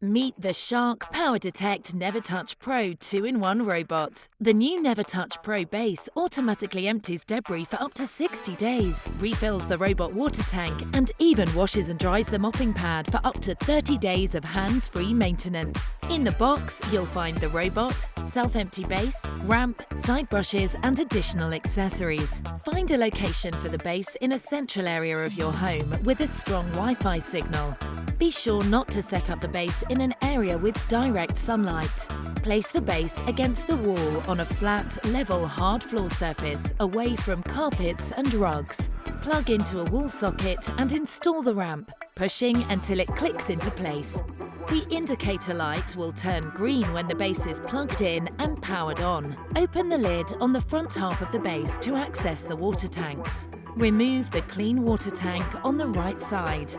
Meet the Shark PowerDetect NeverTouch Pro 2-in-1 robot. The new NeverTouch Pro base automatically empties debris for up to 60 days, refills the robot water tank, and even washes and dries the mopping pad for up to 30 days of hands-free maintenance. In the box, you'll find the robot, self-empty base, ramp, side brushes, and additional accessories. Find a location for the base in a central area of your home with a strong Wi-Fi signal. Be sure not to set up the base in an area with direct sunlight. Place the base against the wall on a flat, level, hard floor surface away from carpets and rugs. Plug into a wall socket and install the ramp, pushing until it clicks into place. The indicator light will turn green when the base is plugged in and powered on. Open the lid on the front half of the base to access the water tanks. Remove the clean water tank on the right side.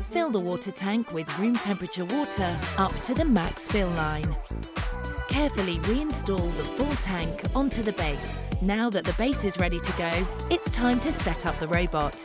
Fill the water tank with room temperature water up to the max fill line. Carefully reinstall the full tank onto the base. Now that the base is ready to go, it's time to set up the robot.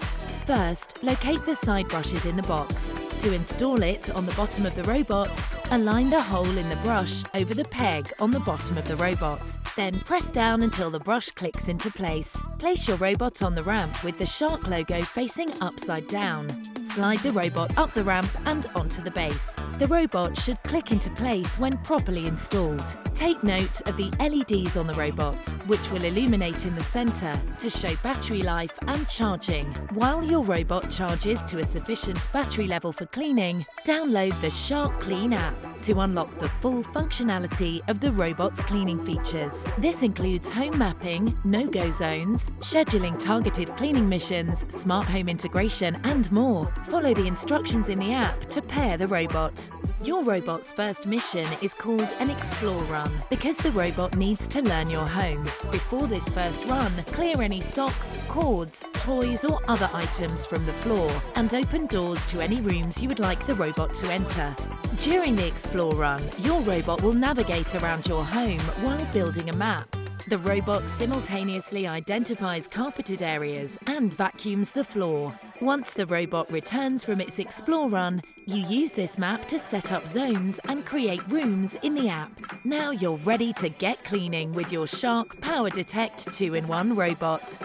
First, locate the side brushes in the box. To install it on the bottom of the robot, align the hole in the brush over the peg on the bottom of the robot. Then press down until the brush clicks into place. Place your robot on the ramp with the Shark logo facing upside down. Slide the robot up the ramp and onto the base. The robot should click into place when properly installed. Take note of the LEDs on the robot, which will illuminate in the center to show battery life and charging. While your robot charges to a sufficient battery level for cleaning, download the SharkClean app to unlock the full functionality of the robot's cleaning features. This includes home mapping, no-go zones, scheduling targeted cleaning missions, smart home integration, and more. Follow the instructions in the app to pair the robot. Your robot's first mission is called an Explore Run because the robot needs to learn your home. Before this first run, clear any socks, cords, toys, or other items from the floor and open doors to any rooms you would like the robot to enter. During the Explore Run, your robot will navigate around your home while building a map. The robot simultaneously identifies carpeted areas and vacuums the floor. Once the robot returns from its Explore Run, you use this map to set up zones and create rooms in the app. Now you're ready to get cleaning with your Shark PowerDetect 2-in-1 robot.